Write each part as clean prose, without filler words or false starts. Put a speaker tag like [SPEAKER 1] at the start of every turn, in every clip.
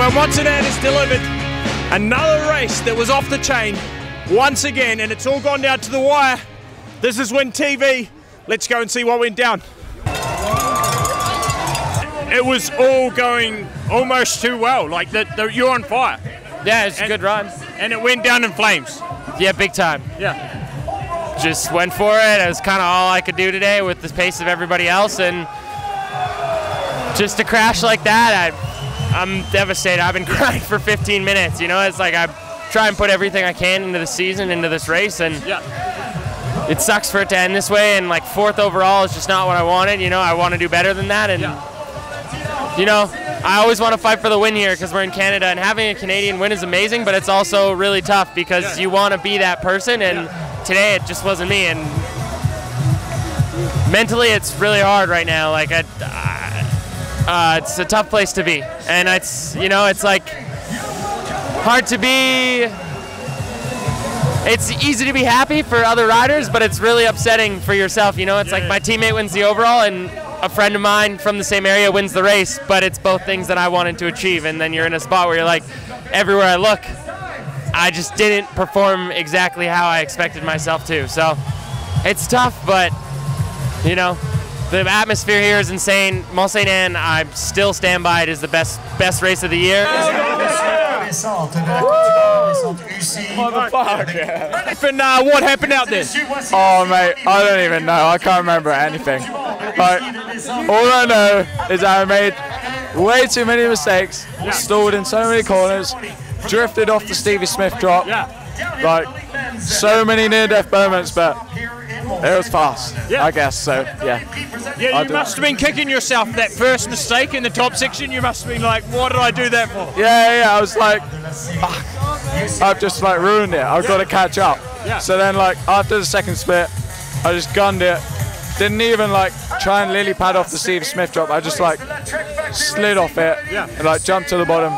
[SPEAKER 1] Well, Mont Sainte Anne has delivered another race that was off the chain once again, and it's all gone down to the wire. This is WynTV. Let's go and see what went down. It was all going almost too well. Like you're on fire.
[SPEAKER 2] Yeah, it's a good run.
[SPEAKER 1] And it went down in flames.
[SPEAKER 2] Yeah, big time.
[SPEAKER 1] Yeah.
[SPEAKER 2] Just went for it. It was kind of all I could do today with the pace of everybody else, and just to crash like that, I'm devastated. I've been crying for 15 minutes. You know, it's like I try and put everything I can into the season, into this race, and it sucks for it to end this way. And like 4th overall is just not what I wanted. You know, I want to do better than that, and you know, I always want to fight for the win here because we're in Canada, and having a Canadian win is amazing, but it's also really tough because you want to be that person, and today it just wasn't me. And mentally, it's really hard right now. Like it's a tough place to be, and it's, you know, it's like hard to be. It's easy to be happy for other riders, but it's really upsetting for yourself. You know, it's like my teammate wins the overall, and a friend of mine from the same area wins the race, but it's both things that I wanted to achieve, and then you're in a spot where you're like, everywhere I look, I just didn't perform exactly how I expected myself to. So it's tough, but you know, the atmosphere here is insane. Mont Sainte Anne, I still stand by it, is the best race of the year.
[SPEAKER 1] Motherfucker. What happened out there?
[SPEAKER 3] Oh mate, I don't even know. I can't remember anything. But all I know is I made way too many mistakes, stalled in so many corners, drifted off the Stevie Smith drop. Like so many near-death moments, but it was fast, I guess. So
[SPEAKER 1] Yeah, you must have been kicking yourself. That first mistake in the top section, you must have been like, what did I do that for?
[SPEAKER 3] Yeah, I was like, fuck. I've just like ruined it. I've got to catch up. So then like after the second split, I just gunned it. Didn't even like try and lily pad off the Steve Smith drop. I just like slid off it and like jumped to the bottom.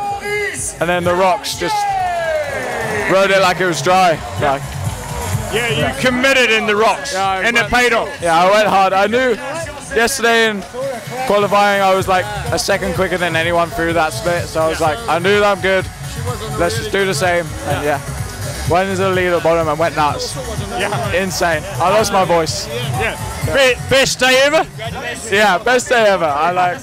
[SPEAKER 3] And then the rocks just rode it like it was dry. Like,
[SPEAKER 1] yeah, you committed in the rocks, and it paid off.
[SPEAKER 3] Yeah, I went hard. I knew yesterday in qualifying I was like a second quicker than anyone through that split, so I was like, I knew that I'm good. Let's just do the same. And went into the lead at the bottom and went nuts. Insane. I lost my voice.
[SPEAKER 1] Best day ever?
[SPEAKER 3] Yeah, best day ever. I like.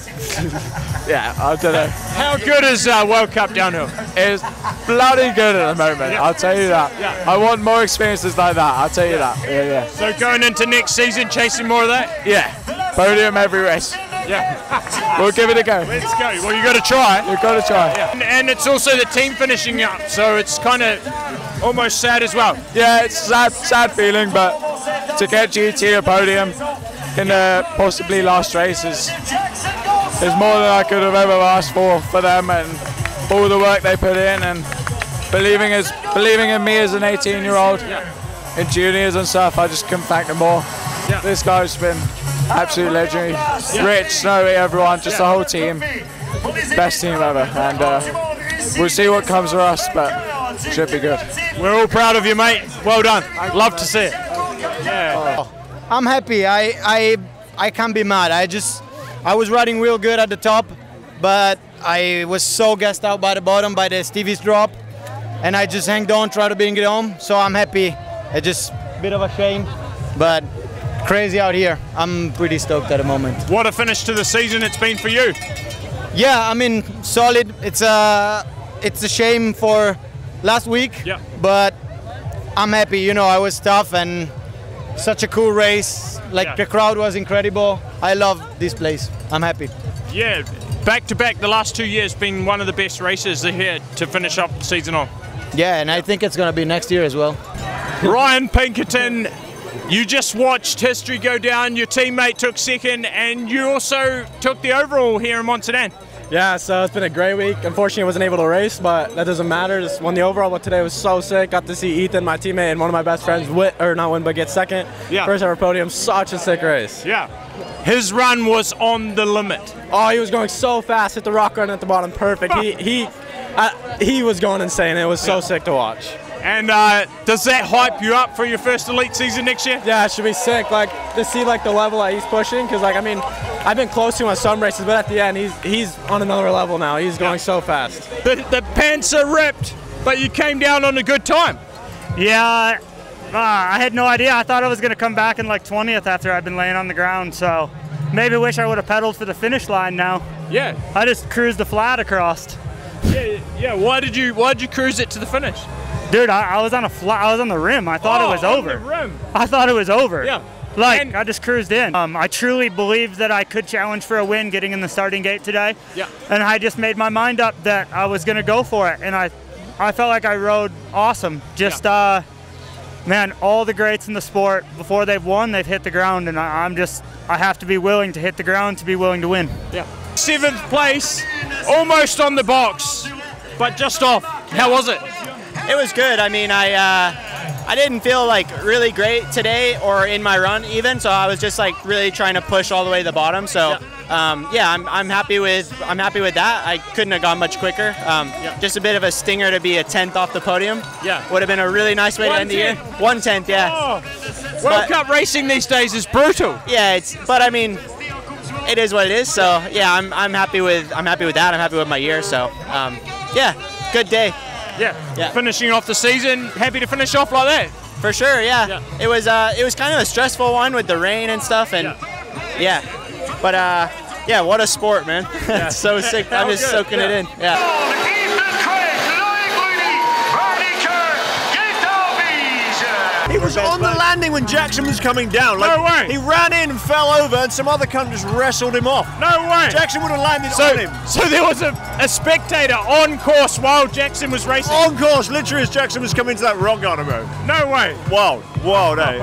[SPEAKER 3] I don't know.
[SPEAKER 1] How good is World Cup downhill?
[SPEAKER 3] It's bloody good at the moment, I'll tell you that. I want more experiences like that, I'll tell you that.
[SPEAKER 1] So going into next season, chasing more of that?
[SPEAKER 3] Yeah, podium every race. We'll give it a go.
[SPEAKER 1] Let's go. Well, you got to try.
[SPEAKER 3] You've got to try.
[SPEAKER 1] And it's also the team finishing up, so it's kind of almost sad as well.
[SPEAKER 3] Yeah, it's a sad feeling, but to get GT a podium in the possibly last race is more than I could have ever asked for them, and all the work they put in, and believing in me as an 18-year-old in juniors and stuff. I just couldn't thank them more. This guy's been absolutely legendary. Rich, Snowy, everyone, just the whole team. Best team ever, and we'll see what comes for us, but should be good.
[SPEAKER 1] We're all proud of you, mate. Well done. Love to see it.
[SPEAKER 4] I'm happy. I can't be mad. I was riding real good at the top, but I was so gassed out by the bottom by the Stevie's drop, and I just hanged on, tried to bring it home. So I'm happy. It's just a bit of a shame, but crazy out here. I'm pretty stoked at the moment.
[SPEAKER 1] What a finish to the season it's been for you.
[SPEAKER 4] Yeah, I mean, solid. It's a shame for last week, but I'm happy. You know, I was tough and such a cool race. Like the crowd was incredible. I love this place. I'm happy.
[SPEAKER 1] Yeah, back to back, the last 2 years been one of the best races here to finish up the season on.
[SPEAKER 4] Yeah, and I think it's going to be next year as well.
[SPEAKER 1] Ryan Pinkerton, you just watched history go down. Your teammate took second, and you also took the overall here in Mont Sainte Anne.
[SPEAKER 5] Yeah, so it's been a great week. Unfortunately, I wasn't able to race, but that doesn't matter. Just won the overall, but today was so sick. Got to see Ethan, my teammate, and one of my best friends, get second. First ever podium. Such a sick race.
[SPEAKER 1] His run was on the limit.
[SPEAKER 5] Oh, he was going so fast. Hit the rock run at the bottom. Perfect. He was going insane. It was so sick to watch.
[SPEAKER 1] And does that hype you up for your first elite season next year?
[SPEAKER 5] Yeah, it should be sick. Like to see like the level that he's pushing, because like I mean, I've been close to him on some races, but at the end he's on another level now. He's going so fast.
[SPEAKER 1] The pants are ripped, but you came down on a good time.
[SPEAKER 6] Yeah, I had no idea. I thought I was going to come back in like 20th after I'd been laying on the ground. So maybe wish I would have pedaled for the finish line now.
[SPEAKER 1] Yeah.
[SPEAKER 6] I just cruised the flat across.
[SPEAKER 1] Yeah. Why did you cruise it to the finish?
[SPEAKER 6] Dude, I was on a flat. I was on the rim. I thought it was over.
[SPEAKER 1] On the rim.
[SPEAKER 6] I thought it was over.
[SPEAKER 1] Yeah.
[SPEAKER 6] Like, I just cruised in. I truly believed that I could challenge for a win getting in the starting gate today.
[SPEAKER 1] Yeah.
[SPEAKER 6] And I just made my mind up that I was going to go for it. And I felt like I rode awesome. Just, man, all the greats in the sport, before they've won, they've hit the ground. And I have to be willing to hit the ground to be willing to win.
[SPEAKER 1] Yeah. 7th place, almost on the box, but just off. How was it?
[SPEAKER 7] It was good. I mean, I didn't feel like really great today or in my run even, so I was just like really trying to push all the way to the bottom. So I'm happy with that. I couldn't have gone much quicker. Just a bit of a stinger to be a 10th off the podium.
[SPEAKER 1] Yeah,
[SPEAKER 7] would have been a really nice way to end the year. 1/10, yeah.
[SPEAKER 1] Oh, World Cup racing these days is brutal.
[SPEAKER 7] Yeah, but I mean, it is what it is. So yeah, I'm happy with that. I'm happy with my year. So yeah, good day.
[SPEAKER 1] Yeah. Finishing off the season, happy to finish off like that.
[SPEAKER 7] For sure, yeah. It was kind of a stressful one with the rain and stuff, and but yeah, what a sport, man. It's so sick. I'm just soaking it in. Yeah.
[SPEAKER 8] He was on the landing when Jackson was coming down.
[SPEAKER 1] No way.
[SPEAKER 8] He ran in and fell over, and some other cunt just wrestled him off.
[SPEAKER 1] No way.
[SPEAKER 8] Jackson would have landed on him.
[SPEAKER 1] So there was a spectator on course while Jackson was racing?
[SPEAKER 8] On course, literally as Jackson was coming to that rock garden road.
[SPEAKER 1] No way.
[SPEAKER 8] Wild, eh?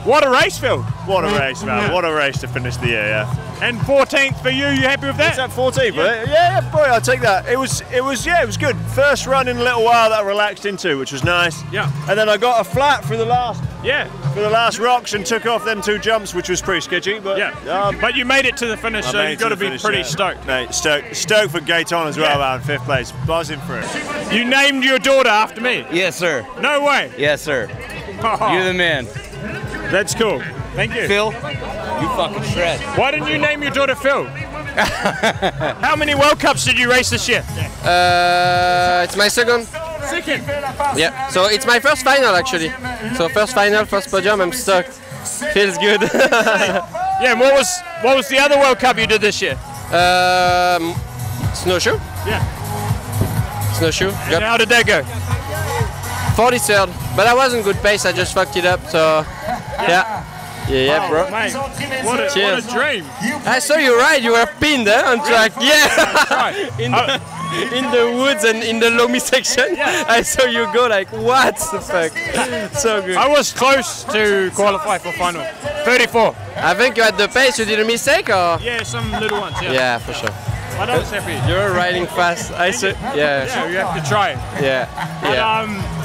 [SPEAKER 1] What a race, Phil.
[SPEAKER 8] What a race, man. What a race to finish the year, yeah.
[SPEAKER 1] And 14th for you happy with that?
[SPEAKER 8] Is that 14th? Yeah, boy, I'll take that. It was good. First run in a little while that I relaxed into, which was nice.
[SPEAKER 1] Yeah.
[SPEAKER 8] And then I got a flat for the last rocks and took off them 2 jumps, which was pretty sketchy. But
[SPEAKER 1] but you made it to the finish, so you've got to be pretty stoked.
[SPEAKER 8] Mate, stoked for Gaetan as well, man. 5th place, buzzing for it.
[SPEAKER 1] You named your daughter after me?
[SPEAKER 9] Yes, sir.
[SPEAKER 1] No way.
[SPEAKER 9] Yes, sir. You're the man.
[SPEAKER 1] That's cool. Thank you.
[SPEAKER 9] Phil, you fucking shred.
[SPEAKER 1] Why didn't you name your daughter Phil? How many World Cups did you race this year?
[SPEAKER 10] It's my second.
[SPEAKER 1] Second?
[SPEAKER 10] Yeah, so it's my first final actually. So first final, first podium, I'm stoked. Feels good.
[SPEAKER 1] Yeah, and what was the other World Cup you did this year?
[SPEAKER 10] Snowshoe?
[SPEAKER 1] Yeah.
[SPEAKER 10] Snowshoe.
[SPEAKER 1] And how did that go?
[SPEAKER 10] 43rd, but I wasn't good pace, I just fucked it up, so yeah, bro.
[SPEAKER 1] Mate, what a dream.
[SPEAKER 10] I saw you ride, you were pinned on track, in the woods and in the Lomi section. I saw you go like, what the fuck? So good.
[SPEAKER 1] I was close to qualify for final. 34.
[SPEAKER 10] I think you had the pace, you did a mistake or?
[SPEAKER 1] Yeah, some little ones,
[SPEAKER 10] Yeah, for sure.
[SPEAKER 1] But I was happy.
[SPEAKER 10] You're riding fast. I saw.
[SPEAKER 1] Yeah, you have to try it.
[SPEAKER 10] Yeah.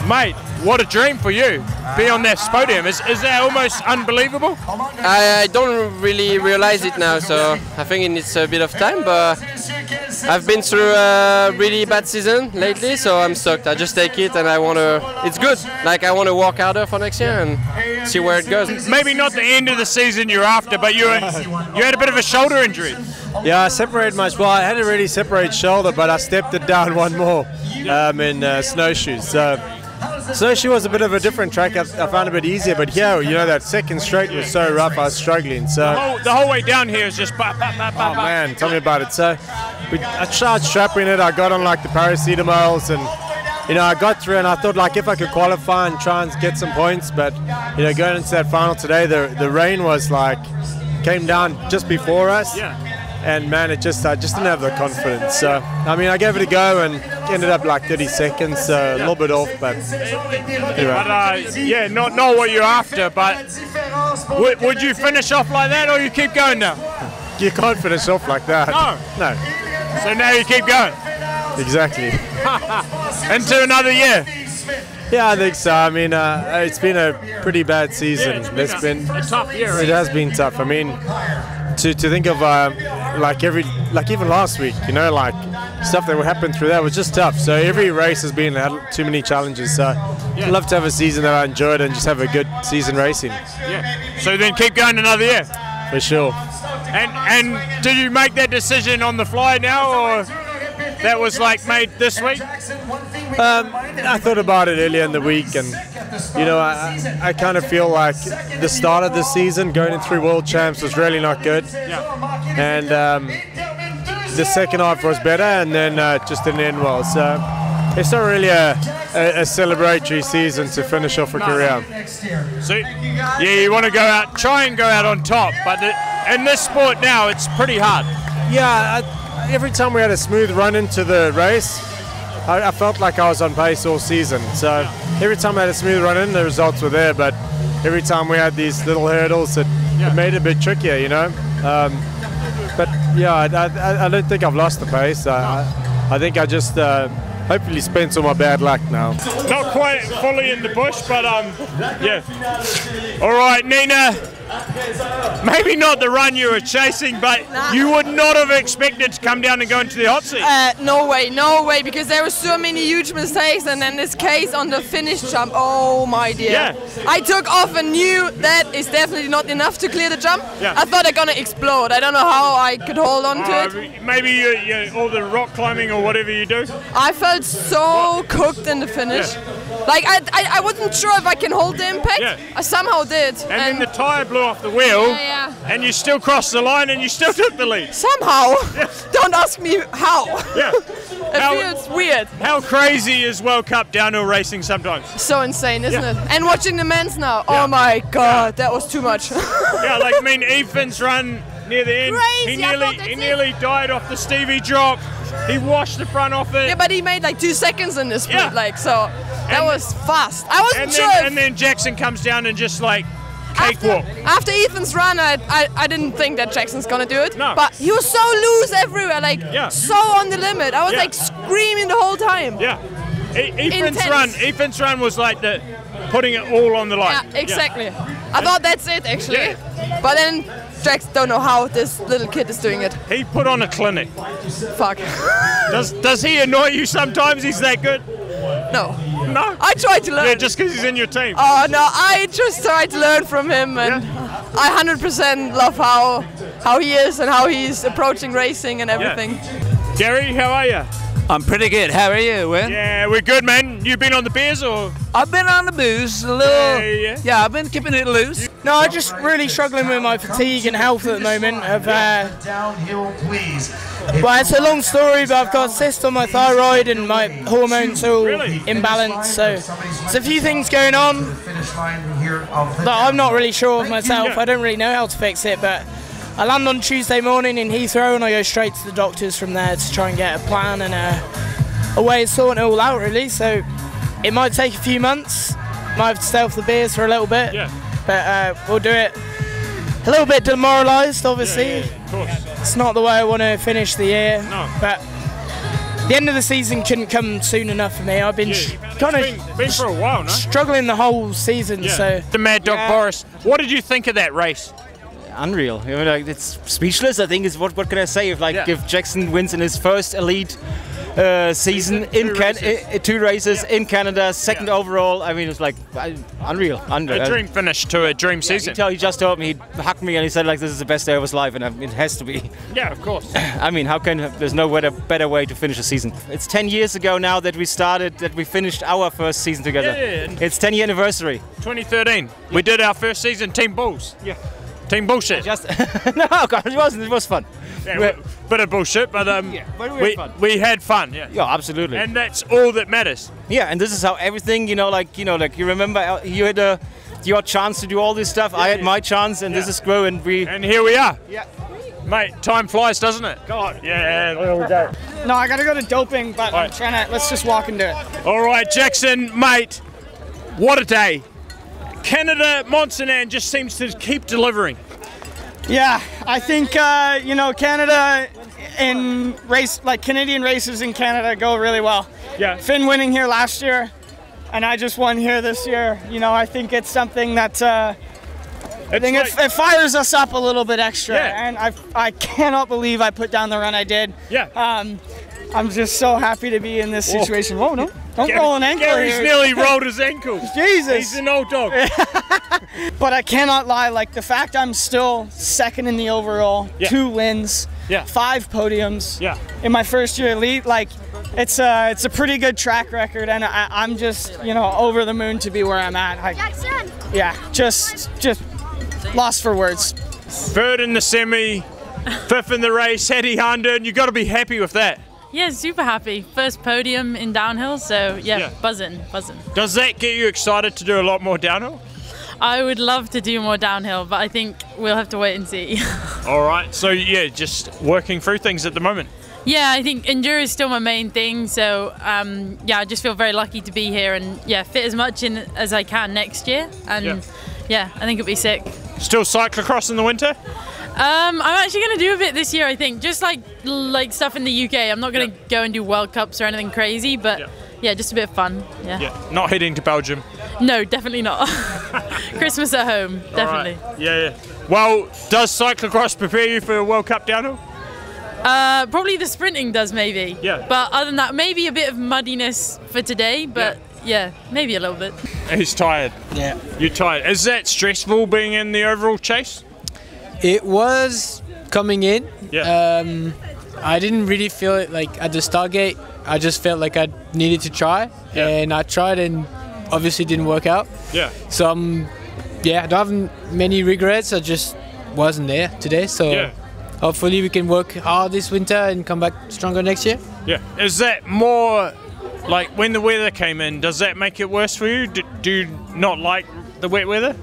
[SPEAKER 1] Mate, what a dream for you. Be on that podium. Is that almost unbelievable?
[SPEAKER 10] I don't really realize it now, so I think it needs a bit of time, but I've been through a really bad season lately, so I'm stoked. I just take it and it's good. Like I want to work harder for next year and see where it goes.
[SPEAKER 1] Maybe not the end of the season you're after, but you had a bit of a shoulder injury.
[SPEAKER 11] Yeah, I separated I had a really separated shoulder, but I stepped it down one more in snowshoes. So snowshoe was a bit of a different track. I found it a bit easier, but here, that second straight was so rough, I was struggling. So
[SPEAKER 1] the whole way down here is just
[SPEAKER 11] oh man, tell me about it. So I tried strapping it. I got on like the paracetamols, and I got through, and I thought like if I could qualify and try and get some points, but going into that final today, the rain was like came down just before us. And man, I just didn't have the confidence. So I mean, I gave it a go and ended up like 30 seconds, so a little bit off. But
[SPEAKER 1] anyway. Not what you're after. But would you finish off like that, or you keep going now?
[SPEAKER 11] You can't finish off like that. No.
[SPEAKER 1] So now you keep going.
[SPEAKER 11] Exactly.
[SPEAKER 1] Into another year.
[SPEAKER 11] Yeah, I think so. I mean, it's been a pretty bad season.
[SPEAKER 1] It's been a tough year.
[SPEAKER 11] It has been tough. I mean, to think of like even last week, like stuff that would happen through that was just tough. So every race has been had too many challenges. So I'd love to have a season that I enjoyed and just have a good season racing.
[SPEAKER 1] Yeah. So then keep going another year.
[SPEAKER 11] For sure.
[SPEAKER 1] And did you make that decision on the fly now, or that was like made this week?
[SPEAKER 11] I thought about it earlier in the week, and you know, I kind of feel like the start of the season going in through World Champs was really not good.
[SPEAKER 1] Yeah.
[SPEAKER 11] And the second half was better, and then just didn't end well. So it's not really a celebratory season to finish off a career.
[SPEAKER 1] So yeah, you want to go out, try and go out on top, but in this sport now, it's pretty hard.
[SPEAKER 11] Yeah, every time we had a smooth run into the race, I felt like I was on pace all season. So every time I had a smooth run in, the results were there. But every time we had these little hurdles, it made it a bit trickier, you know. But yeah, I don't think I've lost the pace. I think I just hopefully spent all my bad luck now.
[SPEAKER 1] Not quite fully in the bush, but yeah. All right, Nina. Maybe not the run you were chasing, but you would not have expected to come down and go into the hot seat.
[SPEAKER 12] No way, because there were so many huge mistakes, and in this case on the finish jump, oh my dear.
[SPEAKER 1] Yeah.
[SPEAKER 12] I took off and knew that is definitely not enough to clear the jump.
[SPEAKER 1] Yeah.
[SPEAKER 12] I thought I'm gonna explode. I don't know how I could hold on to it.
[SPEAKER 1] Maybe you all the rock climbing or whatever you do.
[SPEAKER 12] I felt so cooked in the finish.
[SPEAKER 1] Yeah.
[SPEAKER 12] Like I wasn't sure if I can hold the impact.
[SPEAKER 1] Yeah.
[SPEAKER 12] I somehow did.
[SPEAKER 1] And then the tyre blew off the wheel, and you still crossed the line and you still took the lead.
[SPEAKER 12] Somehow. Don't ask me how.
[SPEAKER 1] Yeah.
[SPEAKER 12] It feels weird.
[SPEAKER 1] How crazy is World Cup downhill racing sometimes?
[SPEAKER 12] So insane, isn't it? And watching the men's now, oh my god, that was too much.
[SPEAKER 1] Yeah, like I mean, Ethan's run near the end,
[SPEAKER 12] Crazy,
[SPEAKER 1] he nearly died off the Stevie drop. He washed the front off it.
[SPEAKER 12] Yeah, but he made like 2 seconds in this split, like so. That was fast. I wasn't sure.
[SPEAKER 1] And then Jackson comes down and just like cakewalk.
[SPEAKER 12] After Ethan's run, I didn't think that Jackson's gonna do it.
[SPEAKER 1] No.
[SPEAKER 12] But he was so loose everywhere, like so on the limit. I was like screaming the whole time.
[SPEAKER 1] Yeah. Ethan's run was like the putting it all on the line.
[SPEAKER 12] Yeah, exactly. I thought that's it actually. But then Jax don't know how this little kid is doing it.
[SPEAKER 1] He put on a clinic.
[SPEAKER 12] Fuck.
[SPEAKER 1] Does he annoy you sometimes? He's that good?
[SPEAKER 12] No.
[SPEAKER 1] No?
[SPEAKER 12] I tried to learn.
[SPEAKER 1] Yeah, just because he's in your team.
[SPEAKER 12] Oh no, I just tried to learn from him, and I 100% love how he is and how he's approaching racing and everything.
[SPEAKER 1] Yeah. Gary, how are you?
[SPEAKER 13] I'm pretty good. How are you, Wyn?
[SPEAKER 1] Yeah, we're good, man. You been on the beers or?
[SPEAKER 13] I've been on the booze a little. Yeah, I've been keeping it loose.
[SPEAKER 14] No, I'm just really struggling with my fatigue and health at the moment.
[SPEAKER 15] Downhill, please.
[SPEAKER 14] Well, it's a long story, but I've got cysts on my thyroid and my hormones all imbalanced. So there's a few things going on that I'm not really sure of myself. I don't really know how to fix it, but I land on Tuesday morning in Heathrow and I go straight to the doctors from there to try and get a plan and a way of sorting it all out, really. So it might take a few months. Might have to stay off the beers for a little bit. But we'll do it. A little bit demoralised, obviously.
[SPEAKER 1] Of course.
[SPEAKER 14] It's not the way I want to finish the year.
[SPEAKER 1] No.
[SPEAKER 14] But the end of the season couldn't come soon enough for me. I've been kind of
[SPEAKER 1] been for a while, no?
[SPEAKER 14] struggling the whole season. So
[SPEAKER 1] the Mad Dog Boris. What did you think of that race?
[SPEAKER 16] Unreal. You know, like, it's speechless. I think is what can I say if Jackson wins in his first elite season in 2 races in Canada, second overall. I mean, it's like unreal.
[SPEAKER 1] A dream finish to a dream season.
[SPEAKER 16] He just told me, he hugged me and he said like this is the best day of his life, and it has to be.
[SPEAKER 1] Yeah, of course.
[SPEAKER 16] I mean, there's no better way to finish a season. It's 10 years ago now that we finished our first season together.
[SPEAKER 1] Yeah.
[SPEAKER 16] It's 10-year anniversary.
[SPEAKER 1] 2013. We did our first season, Team Bulls.
[SPEAKER 16] Yeah.
[SPEAKER 1] Team bullshit.
[SPEAKER 16] No, God, it wasn't. It was fun.
[SPEAKER 1] Yeah, bit of bullshit, but we had fun. Yeah,
[SPEAKER 16] absolutely.
[SPEAKER 1] And that's all that matters.
[SPEAKER 16] Yeah, and this is how everything, you you remember you had your chance to do all this stuff. I had my chance, and this is grow, and
[SPEAKER 1] here we are.
[SPEAKER 16] Yeah.
[SPEAKER 1] Mate, time flies, doesn't it?
[SPEAKER 16] God.
[SPEAKER 1] Yeah, there we go.
[SPEAKER 14] No, I gotta go to doping, but I'm trying to. Let's just walk and do it.
[SPEAKER 1] All right, Jackson, mate. What a day. Canada, Mont Sainte Anne just seems to keep delivering.
[SPEAKER 14] Yeah, I think Canada in Canadian races in Canada go really well.
[SPEAKER 1] Yeah.
[SPEAKER 14] Finn winning here last year, and I just won here this year. You know, I think it's something that it fires us up a little bit extra, and I cannot believe I put down the run I did.
[SPEAKER 1] Yeah.
[SPEAKER 14] I'm just so happy to be in this situation. Whoa, no. Don't roll an ankle
[SPEAKER 1] Gary's
[SPEAKER 14] here.
[SPEAKER 1] nearly rolled his ankle.
[SPEAKER 14] Jesus.
[SPEAKER 1] He's an old dog.
[SPEAKER 14] But I cannot lie, like the fact I'm still second in the overall, 2 wins, 5 podiums in my first year elite, like it's a pretty good track record, and I'm just, you know, over the moon to be where I'm at. Yeah, just lost for words.
[SPEAKER 1] 3rd in the semi, 5th in the race, Hattie Harnden, you got to be happy with that.
[SPEAKER 17] Yeah, super happy. First podium in downhill, so yeah. buzzing.
[SPEAKER 1] Does that get you excited to do a lot more downhill?
[SPEAKER 17] I would love to do more downhill, but I think we'll have to wait and see.
[SPEAKER 1] All right, so yeah, just working through things at the moment.
[SPEAKER 17] Yeah, I think enduro is still my main thing, so yeah, I just feel very lucky to be here and fit as much in as I can next year, and yeah, I think it'll be sick.
[SPEAKER 1] Still cyclocross in the winter?
[SPEAKER 17] I'm actually going to do a bit this year, I think, just like stuff in the UK. I'm not going to go and do World Cups or anything crazy, but yeah, just a bit of fun. Yeah.
[SPEAKER 1] Not heading to Belgium?
[SPEAKER 17] No, definitely not. Christmas at home, definitely.
[SPEAKER 1] Right. Yeah. Well, does cyclocross prepare you for a World Cup downhill?
[SPEAKER 17] Probably the sprinting does, maybe.
[SPEAKER 1] Yeah.
[SPEAKER 17] But other than that, maybe a bit of muddiness for today, but yeah, maybe a little bit.
[SPEAKER 1] He's tired.
[SPEAKER 18] Yeah.
[SPEAKER 1] You're tired. Is that stressful being in the overall chase?
[SPEAKER 18] It was coming in.
[SPEAKER 1] Yeah.
[SPEAKER 18] I didn't really feel it like at the start gate. I just felt like I needed to try, and I tried and obviously didn't work out.
[SPEAKER 1] Yeah.
[SPEAKER 18] So I don't have many regrets. I just wasn't there today. So hopefully we can work hard this winter and come back stronger next year.
[SPEAKER 1] Yeah. Is that more like when the weather came in? Does that make it worse for you? Do you not like the wet weather?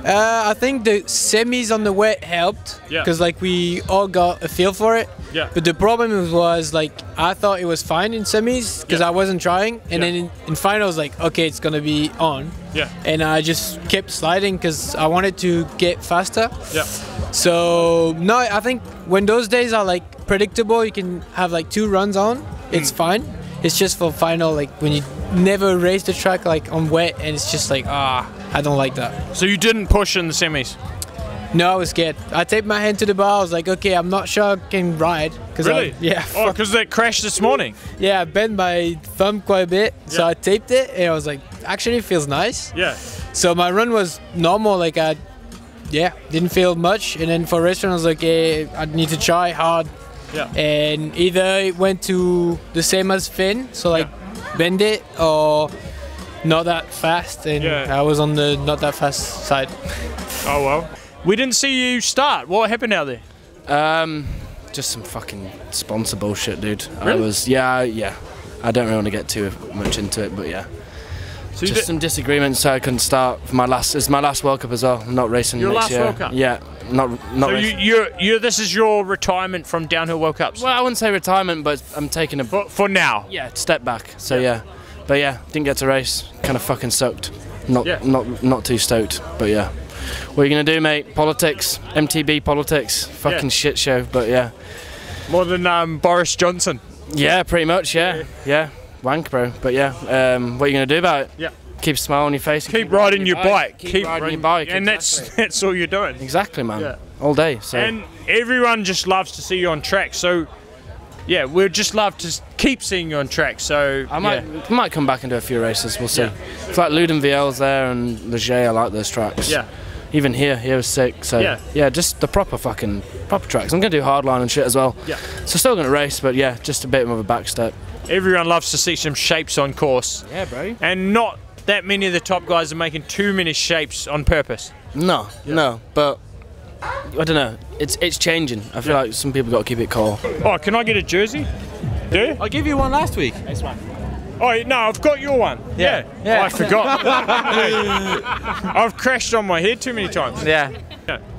[SPEAKER 18] I think the semis on the wet helped because like we all got a feel for it.
[SPEAKER 1] Yeah.
[SPEAKER 18] But the problem was like I thought it was fine in semis because I wasn't trying, and then in finals like okay, it's gonna be on.
[SPEAKER 1] Yeah.
[SPEAKER 18] And I just kept sliding because I wanted to get faster.
[SPEAKER 1] Yeah.
[SPEAKER 18] So no, I think when those days are like predictable, you can have like 2 runs on. It's fine. It's just for final, like when you never race the track like on wet, and it's just like I don't like that.
[SPEAKER 1] So you didn't push in the semis?
[SPEAKER 18] No, I was scared. I taped my hand to the bar. I was like, okay, I'm not sure I can ride.
[SPEAKER 1] Really? Oh, because they crashed this morning?
[SPEAKER 18] Yeah, I bent my thumb quite a bit, so I taped it, and I was like, actually it feels nice.
[SPEAKER 1] Yeah.
[SPEAKER 18] So my run was normal, like I didn't feel much, and then for restaurant I was like, hey, I need to try hard.
[SPEAKER 1] Yeah.
[SPEAKER 18] And either it went to the same as Finn, so like bend it, or not that fast, and I was on the not that fast side.
[SPEAKER 1] Oh well. We didn't see you start. What happened out there?
[SPEAKER 10] Just some fucking sponsor bullshit, dude.
[SPEAKER 1] Really?
[SPEAKER 10] I was, I don't really want to get too much into it, but yeah.
[SPEAKER 1] So
[SPEAKER 10] just some disagreements, so I couldn't start for my last. It's my last World Cup as well. I'm not racing
[SPEAKER 1] Your
[SPEAKER 10] next
[SPEAKER 1] last
[SPEAKER 10] year.
[SPEAKER 1] World Cup?
[SPEAKER 10] Yeah, not
[SPEAKER 1] So
[SPEAKER 10] racing.
[SPEAKER 1] you this is your retirement from downhill World Cups?
[SPEAKER 10] Well, I wouldn't say retirement, but I'm taking a
[SPEAKER 1] for now.
[SPEAKER 10] Yeah, step back. So yeah, but yeah, didn't get to race. Kind of fucking sucked. Not too stoked, but yeah. What are you gonna do, mate? Politics, MTB politics, fucking shit show. But yeah,
[SPEAKER 1] more than Boris Johnson.
[SPEAKER 10] Yeah, pretty much. Yeah, wank, bro. But yeah, what are you gonna do about it?
[SPEAKER 1] Yeah.
[SPEAKER 10] Keep a smile on your face.
[SPEAKER 1] Keep riding your bike.
[SPEAKER 10] Keep riding your bike.
[SPEAKER 1] And that's all you're doing.
[SPEAKER 10] Exactly, man. All day. So.
[SPEAKER 1] And everyone just loves to see you on track. So yeah, we'd just love to keep seeing you on track. So
[SPEAKER 10] I might come back and do a few races. We'll see. It's like Ludenviel's there and Leger. I like those tracks.
[SPEAKER 1] Yeah.
[SPEAKER 10] Even here was sick. So yeah, just the proper tracks. I'm gonna do hardline and shit as well.
[SPEAKER 1] Yeah.
[SPEAKER 10] So still gonna race, but yeah, just a bit of a back step.
[SPEAKER 1] Everyone loves to see some shapes on course.
[SPEAKER 10] Yeah, bro.
[SPEAKER 1] And not that many of the top guys are making too many shapes on purpose.
[SPEAKER 10] No, but I don't know. It's changing. I feel like some people got to keep it cool.
[SPEAKER 1] Oh, can I get a jersey? Do you?
[SPEAKER 19] I gave you one last week.
[SPEAKER 1] Nice one. Oh no, I've got your one. Yeah. Oh, I forgot. I've crashed on my head too many times.
[SPEAKER 19] Yeah.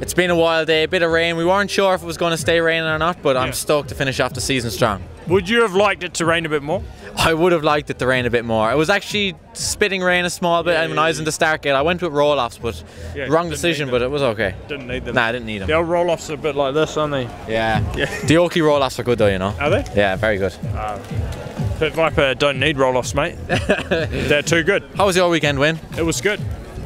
[SPEAKER 19] It's been a wild day, a bit of rain. We weren't sure if it was going to stay raining or not, but I'm stoked to finish off the season strong.
[SPEAKER 1] Would you have liked it to rain a bit more?
[SPEAKER 19] I would have liked it to rain a bit more. It was actually spitting rain a small bit, and when I was in the start gate, I went with roll-offs, but wrong decision, but it was okay.
[SPEAKER 1] Didn't need them.
[SPEAKER 19] Nah, I didn't need them.
[SPEAKER 1] The old roll-offs are a bit like this, aren't they?
[SPEAKER 19] Yeah. The Oakley roll-offs are good though, you know.
[SPEAKER 1] Are they?
[SPEAKER 19] Yeah, very good.
[SPEAKER 1] Pit Viper don't need roll-offs, mate. They're too good.
[SPEAKER 19] How was your weekend, Wyn?
[SPEAKER 1] It was good.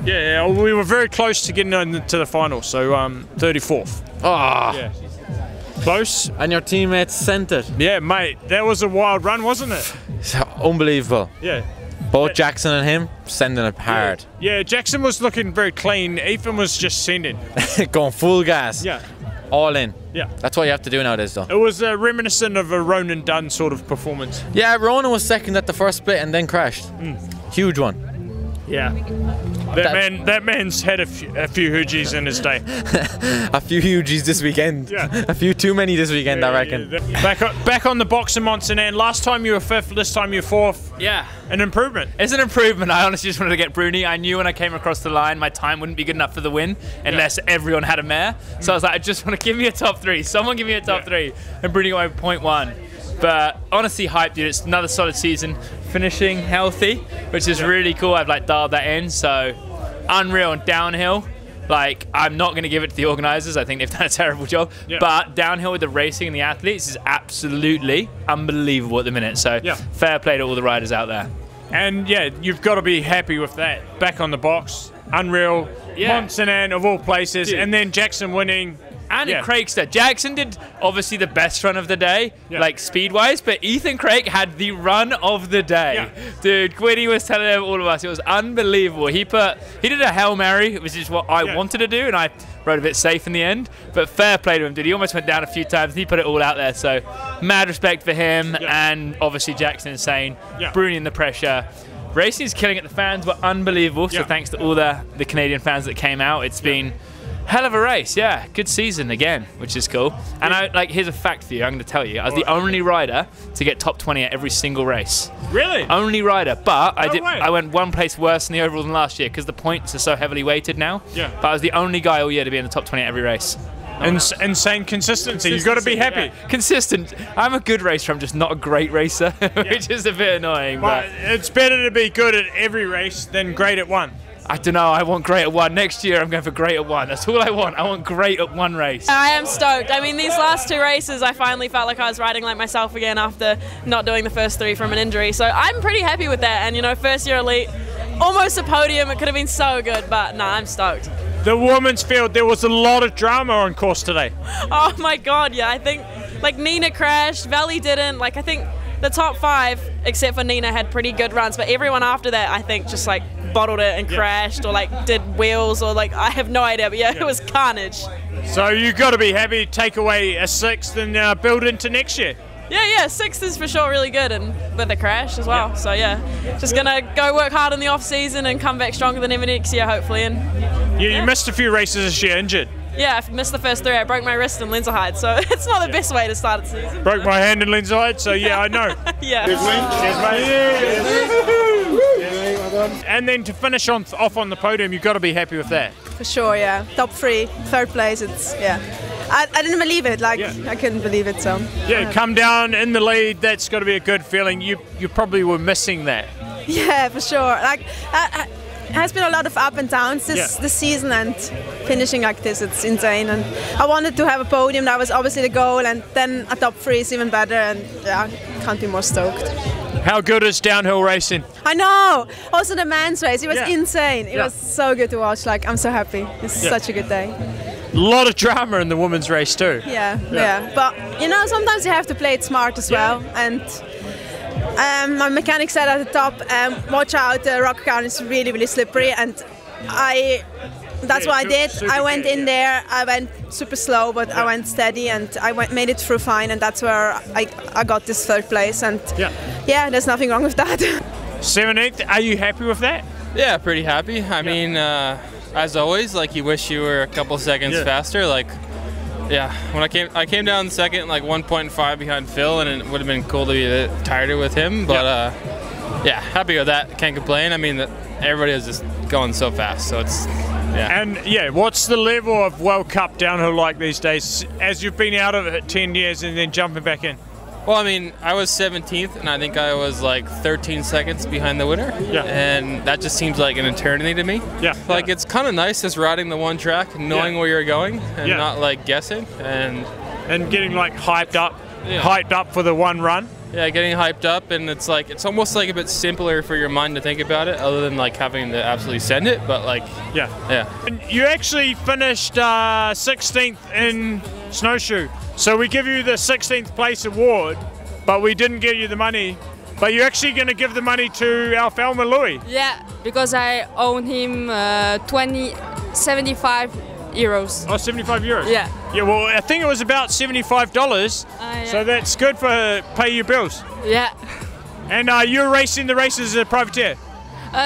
[SPEAKER 1] Yeah, we were very close to getting into the final, so 34th.
[SPEAKER 19] Oh.
[SPEAKER 1] Yeah. Close.
[SPEAKER 19] And your teammates sent it.
[SPEAKER 1] Yeah, mate. That was a wild run, wasn't it?
[SPEAKER 19] It's unbelievable.
[SPEAKER 1] Yeah.
[SPEAKER 19] Both Jackson and him sending it hard.
[SPEAKER 1] Yeah, Jackson was looking very clean. Ethan was just sending.
[SPEAKER 19] Going full gas.
[SPEAKER 1] Yeah.
[SPEAKER 19] All in.
[SPEAKER 1] Yeah.
[SPEAKER 19] That's what you have to do nowadays, though.
[SPEAKER 1] It was reminiscent of a Ronan Dunn sort of performance.
[SPEAKER 19] Yeah, Ronan was second at the first split and then crashed. Huge one.
[SPEAKER 1] Yeah. That man's had a few hoogies in his day.
[SPEAKER 19] A few hoogies this weekend.
[SPEAKER 1] Yeah.
[SPEAKER 19] A few too many this weekend, I reckon.
[SPEAKER 1] Back on the box in Mont Sainte Anne. Last time you were 5th, this time you're 4th.
[SPEAKER 20] Yeah.
[SPEAKER 1] An improvement.
[SPEAKER 20] It's an improvement. I honestly just wanted to get Bruni. I knew when I came across the line my time wouldn't be good enough for the win unless everyone had a mare. So I was like, I just want to give me a top 3. Someone give me a top 3. And Bruni got my 0.1. But honestly hyped, dude. It's another solid season. Finishing healthy, which is really cool. I've like dialed that in. So unreal. And downhill, like I'm not going to give it to the organisers. I think they've done a terrible job. But downhill with the racing and the athletes is absolutely unbelievable at the minute. So fair play to all the riders out there.
[SPEAKER 1] And yeah, you've got to be happy with that. Back on the box, unreal. Mont Sainte Anne of all places, dude. And then Jackson winning.
[SPEAKER 20] And in Craigster, Jackson did obviously the best run of the day, like speed-wise, but Ethan Craig had the run of the day. Dude, Quinny was telling all of us, it was unbelievable. He did a Hail Mary, which is what I wanted to do, and I rode a bit safe in the end, but fair play to him, dude. He almost went down a few times, and he put it all out there, so mad respect for him, and obviously Jackson insane, Bruni in the pressure. Racing is killing it. The fans were unbelievable, so thanks to all the Canadian fans that came out. It's been hell of a race, yeah. Good season again, which is cool. And here's a fact for you. I'm going to tell you. I was the only rider to get top 20 at every single race.
[SPEAKER 1] Really?
[SPEAKER 20] Only rider. But I went one place worse in the overall than last year because the points are so heavily weighted now.
[SPEAKER 1] Yeah.
[SPEAKER 20] But I was the only guy all year to be in the top 20 at every race.
[SPEAKER 1] Insane consistency. You've got to be happy.
[SPEAKER 20] Yeah. Consistent. I'm a good racer. I'm just not a great racer, which is a bit annoying.
[SPEAKER 1] But it's better to be good at every race than great at one.
[SPEAKER 20] I don't know, I want great at one. Next year I'm going for great at one. That's all I want. I want great at one race.
[SPEAKER 21] I am stoked. I mean, these last 2 races I finally felt like I was riding like myself again after not doing the first 3 from an injury. So I'm pretty happy with that. And you know, first year elite, almost a podium. It could have been so good, but no, I'm stoked.
[SPEAKER 1] The women's field, there was a lot of drama on course today.
[SPEAKER 21] Oh my God, yeah. I think like Nina crashed, Valley didn't. Like I think the top 5, except for Nina, had pretty good runs, but everyone after that, I think, just like bottled it and crashed or like did wheels or like I have no idea, but it was carnage.
[SPEAKER 1] So you've got to be happy to take away a 6th and build into next year.
[SPEAKER 21] Yeah, 6th is for sure really good, and with the crash as well. So yeah, just gonna go work hard in the off season and come back stronger than ever next year, hopefully. And
[SPEAKER 1] you missed a few races this year, injured.
[SPEAKER 21] Yeah, I missed the first 3. I broke my wrist in Lenzerheide, so it's not the best way to start a season.
[SPEAKER 1] Broke my hand in Lenzerheide, so yeah, I know.
[SPEAKER 21] Yeah.
[SPEAKER 1] And then to finish off on the podium, you've got to be happy with that.
[SPEAKER 22] For sure, yeah. Top 3, 3rd place, it's, I didn't believe it, I couldn't believe it, so.
[SPEAKER 1] Yeah, come down in the lead, that's got to be a good feeling. You probably were missing that.
[SPEAKER 22] Yeah, for sure. It has been a lot of up and downs this season, and finishing like this, it's insane. And I wanted to have a podium, that was obviously the goal, and then a top 3 is even better, and can't be more stoked.
[SPEAKER 1] How good is downhill racing?
[SPEAKER 22] I know! Also the men's race, it was insane. It was so good to watch, I'm so happy. It's such a good day.
[SPEAKER 1] A lot of drama in the women's race too.
[SPEAKER 22] Yeah. But you know, sometimes you have to play it smart as well, and my mechanic said at the top, watch out, the rock garden is really, really slippery, and that's what I did. I went in there, I went super slow, but I went steady, and I made it through fine, and that's where I got this 3rd place, and yeah, there's nothing wrong with that.
[SPEAKER 1] 17th, are you happy with that?
[SPEAKER 2] Yeah, pretty happy. I mean, as always, you wish you were a couple seconds faster, when I came down second, 1.5 behind Phil, and it would have been cool to be a bit tighter with him. But happy with that. Can't complain. I mean, everybody is just going so fast, so it's
[SPEAKER 1] And what's the level of World Cup downhill like these days? As you've been out of it 10 years and then jumping back in.
[SPEAKER 2] Well, I mean, I was 17th, and I think I was 13 seconds behind the winner.
[SPEAKER 1] Yeah.
[SPEAKER 2] And that just seems like an eternity to me.
[SPEAKER 1] Yeah.
[SPEAKER 2] It's kind of nice just riding the one track, knowing where you're going, and not guessing. And
[SPEAKER 1] getting hyped up for the one run.
[SPEAKER 2] Yeah, getting hyped up, and it's almost a bit simpler for your mind to think about it, other than having to absolutely send it. But
[SPEAKER 1] And you actually finished 16th in Snowshoe. So we give you the 16th place award, but we didn't give you the money. But you're actually going to give the money to our Falma Louis.
[SPEAKER 3] Yeah, because I own him 75 euros.
[SPEAKER 1] Oh, 75 euros?
[SPEAKER 3] Yeah.
[SPEAKER 1] Yeah, well, I think it was about $75.
[SPEAKER 3] Yeah.
[SPEAKER 1] So that's good for pay your bills.
[SPEAKER 3] Yeah.
[SPEAKER 1] And you're racing the races as a privateer?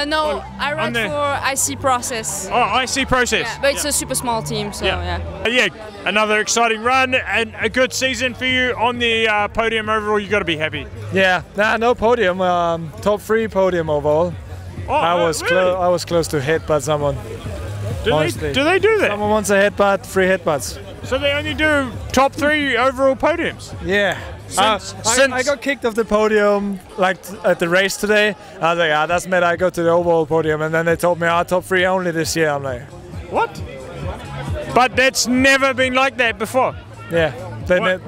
[SPEAKER 3] No, I ride for IC Process.
[SPEAKER 1] Oh, IC Process.
[SPEAKER 3] Yeah, but it's a super small team, so yeah.
[SPEAKER 1] Yeah, another exciting run and a good season for you on the podium overall. You got to be happy.
[SPEAKER 4] Yeah, no podium. Top 3 podium overall.
[SPEAKER 1] Oh,
[SPEAKER 4] I was
[SPEAKER 1] really?
[SPEAKER 4] I was close to hit by someone.
[SPEAKER 1] Do they do that?
[SPEAKER 4] Someone wants a headbutt, 3 headbutts.
[SPEAKER 1] So they only do top 3 overall podiums?
[SPEAKER 4] Yeah. I got kicked off the podium like at the race today. I was like, that's mad. I go to the overall podium, and then they told me, top 3 only this year. I'm like,
[SPEAKER 1] what? But that's never been like that before.
[SPEAKER 4] Yeah.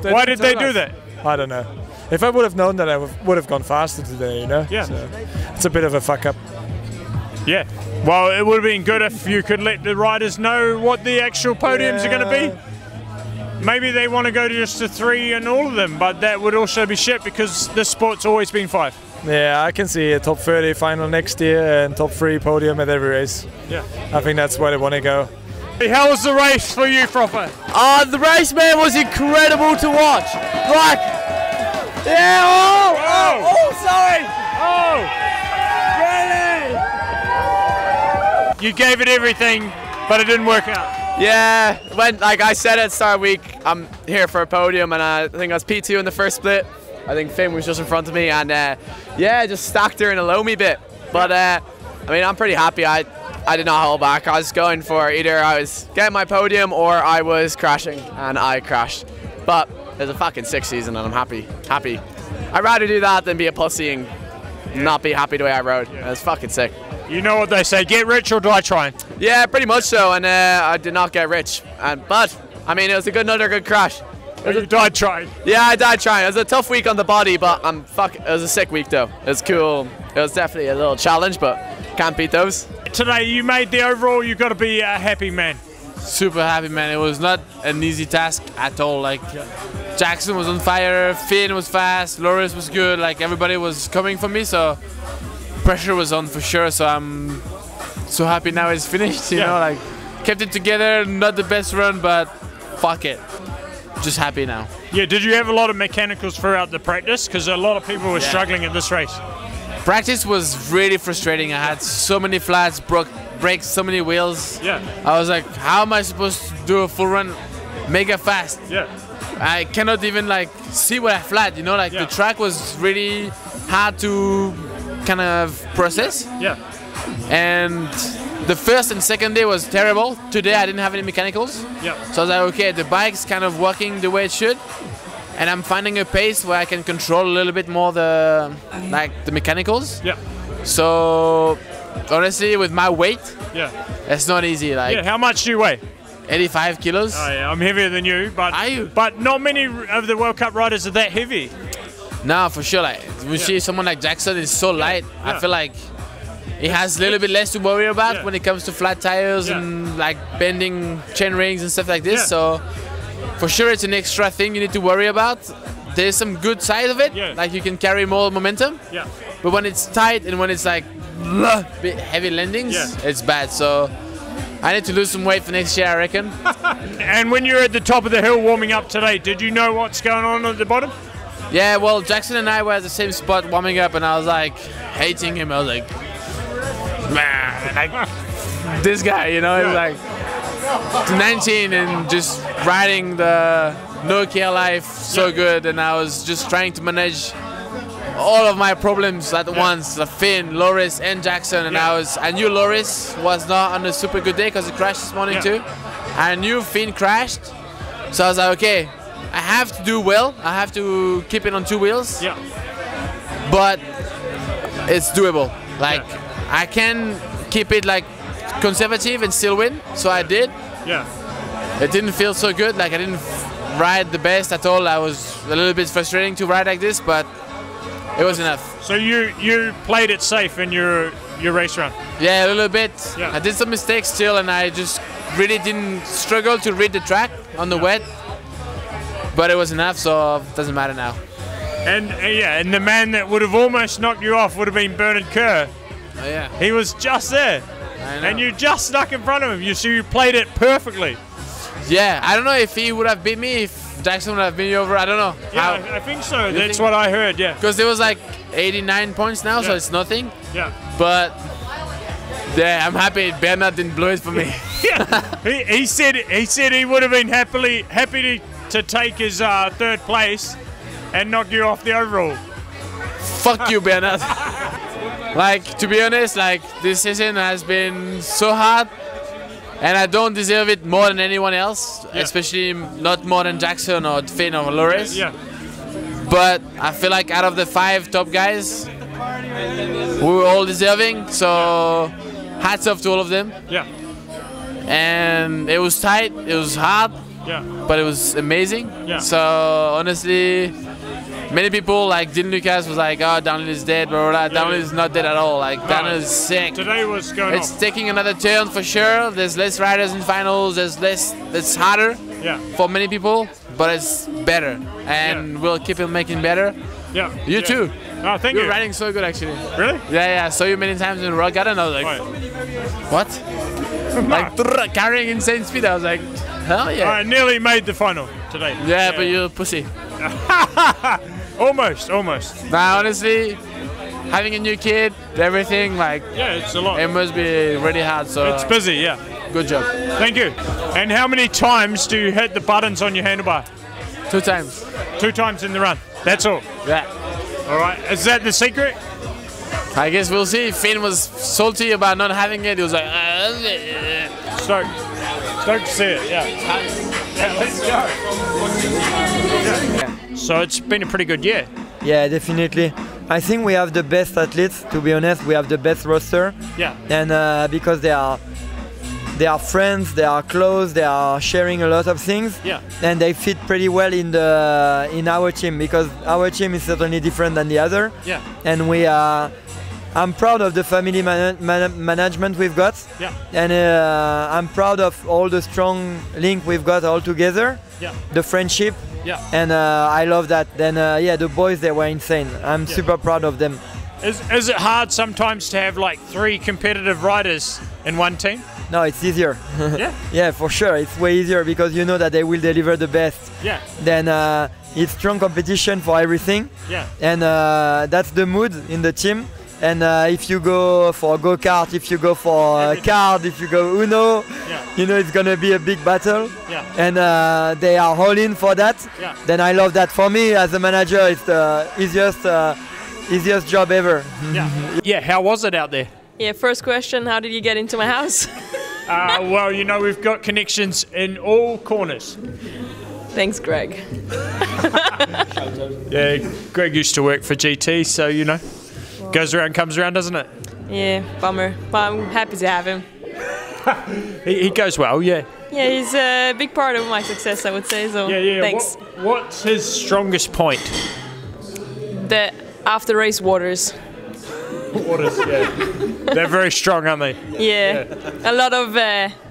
[SPEAKER 1] Why did they do that?
[SPEAKER 4] I don't know. If I would have known that, I would have gone faster today. You know.
[SPEAKER 1] Yeah.
[SPEAKER 4] So it's a bit of a fuck up.
[SPEAKER 1] Yeah. Well, it would have been good if you could let the riders know what the actual podiums are going to be. Maybe they want to go to just to 3 in all of them, but that would also be shit because this sport's always been 5.
[SPEAKER 4] Yeah, I can see a top 30 final next year and top 3 podium at every race.
[SPEAKER 1] Yeah.
[SPEAKER 4] I think that's where they want to go.
[SPEAKER 1] Hey, how was the race for you, Froffer?
[SPEAKER 10] The race, man, was incredible to watch. Like, yeah, sorry.
[SPEAKER 1] Oh, really? You gave it everything, but it didn't work out.
[SPEAKER 10] Yeah, like I said at start of week, I'm here for a podium, and I think I was P2 in the first split. I think Finn was just in front of me, and yeah, just stacked her in a loamy bit. But I mean, I'm pretty happy. I did not hold back. I was going for either I was getting my podium or I was crashing, and I crashed. But it was a fucking sick season, and I'm happy. I'd rather do that than be a pussy and not be happy the way I rode. It was fucking sick.
[SPEAKER 1] You know what they say, get rich or die trying.
[SPEAKER 10] Yeah, pretty much so, and I did not get rich. But, I mean, it was another good crash.
[SPEAKER 1] You died trying?
[SPEAKER 10] Yeah, I died trying. It was a tough week on the body, but it was a sick week though. It was cool. It was definitely a little challenge, but can't beat those.
[SPEAKER 1] Today you made the overall, you got to be a happy man.
[SPEAKER 9] Super happy, man. It was not an easy task at all. Like, Jackson was on fire, Finn was fast, Loris was good, like everybody was coming for me, so pressure was on for sure. So I'm so happy now it's finished, you know, like kept it together, not the best run, but fuck it. Just happy now.
[SPEAKER 1] Yeah, did you have a lot of mechanicals throughout the practice? Because a lot of people were struggling at this race.
[SPEAKER 9] Practice was really frustrating. I had so many flats, break so many wheels.
[SPEAKER 1] Yeah.
[SPEAKER 9] I was like, how am I supposed to do a full run mega fast?
[SPEAKER 1] Yeah.
[SPEAKER 9] I cannot even like see what I flat, you know, like the track was really hard to kind of process.
[SPEAKER 1] Yeah.
[SPEAKER 9] And the first and second day was terrible. Today I didn't have any mechanicals.
[SPEAKER 1] Yeah.
[SPEAKER 9] So I was like, okay, the bike's kind of working the way it should. And I'm finding a pace where I can control a little bit more the mechanicals.
[SPEAKER 1] Yeah.
[SPEAKER 9] So honestly, with my weight, it's not easy. Like,
[SPEAKER 1] how much do you weigh?
[SPEAKER 9] 85 kilos.
[SPEAKER 1] Oh yeah, I'm heavier than you, but but not many of the World Cup riders are that heavy.
[SPEAKER 9] No, for sure. Like when you see someone like Jackson is so light, I feel like he has a little bit less to worry about when it comes to flat tires and like bending chain rings and stuff like this. So for sure, it's an extra thing you need to worry about. There's some good side of it, like you can carry more momentum.
[SPEAKER 1] Yeah.
[SPEAKER 9] But when it's tight and when it's like bit heavy landings, it's bad. So I need to lose some weight for next year, I reckon.
[SPEAKER 1] And when you're at the top of the hill warming up today, did you know what's going on at the bottom?
[SPEAKER 9] Yeah, well, Jackson and I were at the same spot warming up, and I was like hating him. I was like, man, like this guy, you know, he's like 19 and just riding the no care life so good, and I was just trying to manage all of my problems at once, Finn, Loris and Jackson, and I knew Loris was not on a super good day because he crashed this morning too. I knew Finn crashed, so I was like, okay, I have to do well, I have to keep it on 2 wheels, but it's doable. Like I can keep it like conservative and still win, so I did. It didn't feel so good, like I didn't ride the best at all. I was a little bit frustrating to ride like this, but it was enough.
[SPEAKER 1] So you played it safe in your race run?
[SPEAKER 9] Yeah, a little bit. I did some mistakes still, and I just really didn't struggle to read the track on the wet. but it was enough, so it doesn't matter now.
[SPEAKER 1] And and the man that would have almost knocked you off would have been Bernard Kerr.
[SPEAKER 9] Oh, yeah.
[SPEAKER 1] He was just there, and you just stuck in front of him. You played it perfectly.
[SPEAKER 9] Yeah, I don't know if he would have beat me, if Jackson would have beat me over. I don't know.
[SPEAKER 1] Yeah, I think so. That's what I heard. Yeah.
[SPEAKER 9] Because there was like 89 points now, so it's nothing.
[SPEAKER 1] Yeah.
[SPEAKER 9] But yeah, I'm happy Bernard didn't blow it for me.
[SPEAKER 1] he said he would have been happy to take his third place and knock you off the overall.
[SPEAKER 9] Fuck you, Bernard. Like, to be honest, like, this season has been so hard, and I don't deserve it more than anyone else, especially not more than Jackson or Finn or Loris.
[SPEAKER 1] Yeah.
[SPEAKER 9] But I feel like out of the 5 top guys, we were all deserving, so hats off to all of them.
[SPEAKER 1] Yeah.
[SPEAKER 9] And it was tight, it was hard, but it was amazing. Yeah. So honestly, many people like Dylan Lucas was like, oh, Daniel is dead, blah, blah, blah. Daniel is not dead at all. Like, Daniel is sick.
[SPEAKER 1] Today was going
[SPEAKER 9] It's taking another turn for sure. There's less riders in finals. There's less. It's harder for many people, but it's better, and we'll keep it making better.
[SPEAKER 1] Yeah.
[SPEAKER 9] You too.
[SPEAKER 1] Oh, thank you.
[SPEAKER 9] You're riding so good, actually.
[SPEAKER 1] Really?
[SPEAKER 9] Yeah. I saw you many times in Rock Garden. I was like, what? Like carrying insane speed. I was like, hell yeah.
[SPEAKER 1] I nearly made the final today.
[SPEAKER 9] Yeah, but you're a pussy.
[SPEAKER 1] Almost.
[SPEAKER 9] Nah, honestly, having a new kid, everything, like,
[SPEAKER 1] it's a lot.
[SPEAKER 9] It must be really hard. So
[SPEAKER 1] it's busy. Yeah.
[SPEAKER 9] Good job.
[SPEAKER 1] Thank you. And how many times do you hit the buttons on your handlebar?
[SPEAKER 9] 2 times.
[SPEAKER 1] 2 times in the run. That's all.
[SPEAKER 9] Yeah.
[SPEAKER 1] All right. Is that the secret?
[SPEAKER 9] I guess we'll see. Finn was salty about not having it. He was like,
[SPEAKER 1] Stoked to see it. Yeah. Let's go. Yeah. So it's been a pretty good year.
[SPEAKER 5] Yeah, definitely. I think we have the best athletes. To be honest, we have the best roster.
[SPEAKER 1] Yeah.
[SPEAKER 5] And because they are friends, they are close, they are sharing a lot of things.
[SPEAKER 1] Yeah.
[SPEAKER 5] And they fit pretty well in our team, because our team is certainly different than the other.
[SPEAKER 1] Yeah.
[SPEAKER 5] And I'm proud of the family management we've got.
[SPEAKER 1] Yeah.
[SPEAKER 5] And I'm proud of all the strong link we've got all together.
[SPEAKER 1] Yeah.
[SPEAKER 5] The friendship.
[SPEAKER 1] Yeah.
[SPEAKER 5] And I love that. Then the boys, they were insane. I'm super proud of them.
[SPEAKER 1] Is it hard sometimes to have like 3 competitive riders in one team?
[SPEAKER 5] No, it's easier.
[SPEAKER 1] Yeah?
[SPEAKER 5] Yeah, for sure. It's way easier because you know that they will deliver the best.
[SPEAKER 1] Yeah.
[SPEAKER 5] Then it's strong competition for everything.
[SPEAKER 1] Yeah.
[SPEAKER 5] And that's the mood in the team. And if you go for go-kart, if you go for card, if you go Uno, you know it's gonna be a big battle.
[SPEAKER 1] Yeah.
[SPEAKER 5] And they are all in for that.
[SPEAKER 1] Yeah.
[SPEAKER 5] Then I love that. For me, as a manager, it's the easiest job ever.
[SPEAKER 1] Yeah. Yeah. How was it out there?
[SPEAKER 21] Yeah. First question: how did you get into my house?
[SPEAKER 1] Well, you know we've got connections in all corners.
[SPEAKER 21] Thanks, Greg.
[SPEAKER 1] Yeah, Greg used to work for GT, so you know. Goes around, comes around, doesn't it?
[SPEAKER 21] Yeah, bummer. But I'm happy to have him.
[SPEAKER 1] he goes well, yeah.
[SPEAKER 21] Yeah, he's a big part of my success, I would say. So thanks.
[SPEAKER 1] What's his strongest point?
[SPEAKER 21] The after-race waters.
[SPEAKER 1] Waters, yeah. They're very strong, aren't they?
[SPEAKER 21] Yeah. A lot of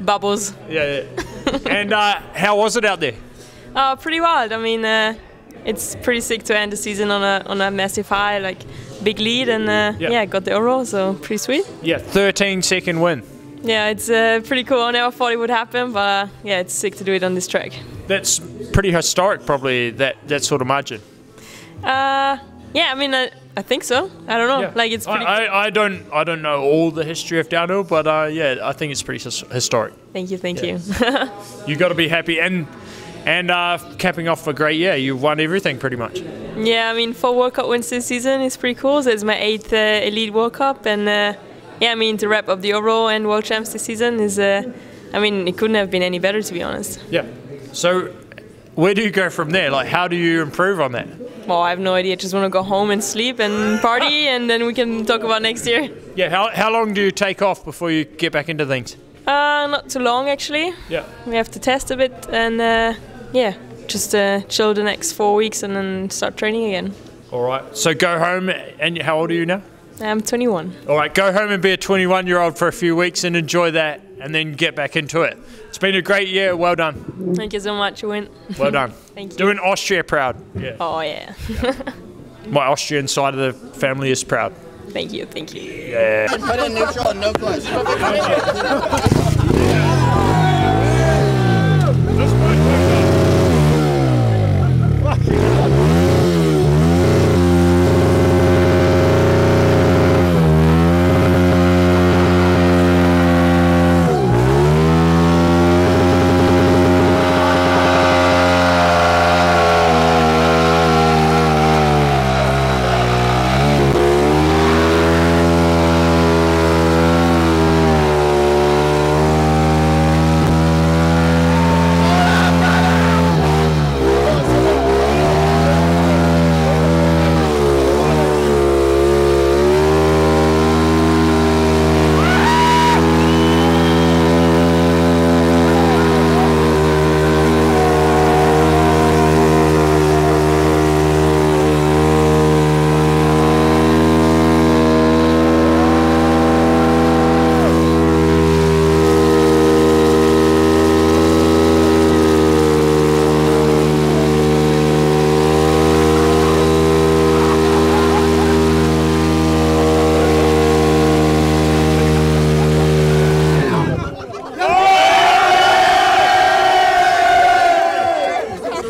[SPEAKER 21] bubbles.
[SPEAKER 1] Yeah. And how was it out there?
[SPEAKER 21] Pretty wild. I mean, it's pretty sick to end the season on a massive high, like big lead, and got the overall, so pretty sweet. Yeah,
[SPEAKER 1] 13-second win.
[SPEAKER 21] Yeah, it's pretty cool. I never thought it would happen, but it's sick to do it on this track.
[SPEAKER 1] That's pretty historic, probably, that sort of margin.
[SPEAKER 21] Yeah, I mean, I think so. I don't know.
[SPEAKER 1] Yeah.
[SPEAKER 21] Like it's pretty.
[SPEAKER 1] I don't know all the history of downhill, but I think it's pretty historic.
[SPEAKER 21] Thank you.
[SPEAKER 1] You got to be happy, and capping off a great year. You won everything pretty much.
[SPEAKER 21] Yeah, I mean, 4 World Cup wins this season is pretty cool. So it's my 8th Elite World Cup, and I mean, to wrap up the overall and World Champs this season is, I mean, it couldn't have been any better, to be honest.
[SPEAKER 1] Yeah. So, where do you go from there? Like, how do you improve on that?
[SPEAKER 21] Well, I have no idea. Just want to go home and sleep and party, and then we can talk about next year.
[SPEAKER 1] Yeah. How long do you take off before you get back into things?
[SPEAKER 21] Not too long, actually.
[SPEAKER 1] Yeah.
[SPEAKER 21] We have to test a bit, and just chill the next 4 weeks and then start training again.
[SPEAKER 1] All right. So go home, and how old are you now?
[SPEAKER 21] I'm 21.
[SPEAKER 1] All right. Go home and be a 21-year-old for a few weeks and enjoy that and then get back into it. It's been a great year. Well done.
[SPEAKER 21] Thank you so much, Wyn.
[SPEAKER 1] Well done.
[SPEAKER 21] Thank you.
[SPEAKER 1] Doing Austria proud. Yeah.
[SPEAKER 21] Oh, yeah.
[SPEAKER 1] My Austrian side of the family is proud.
[SPEAKER 21] Thank you, thank you.
[SPEAKER 1] Yeah.
[SPEAKER 6] Put in neutral and no clutch.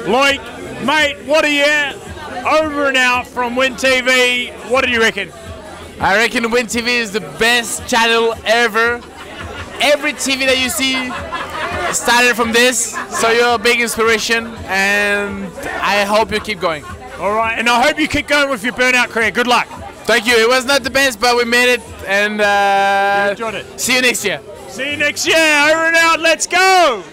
[SPEAKER 1] Loic, mate, what are you over and out from WynTV? What do you reckon?
[SPEAKER 9] I reckon WynTV is the best channel ever. Every TV that you see started from this, so you're a big inspiration, and I hope you keep going.
[SPEAKER 1] All right, and I hope you keep going with your burnout career. Good luck.
[SPEAKER 9] Thank you. It was not the best, but we made it, and
[SPEAKER 1] you enjoyed it.
[SPEAKER 9] See you next year.
[SPEAKER 1] See you next year. Over and out. Let's go.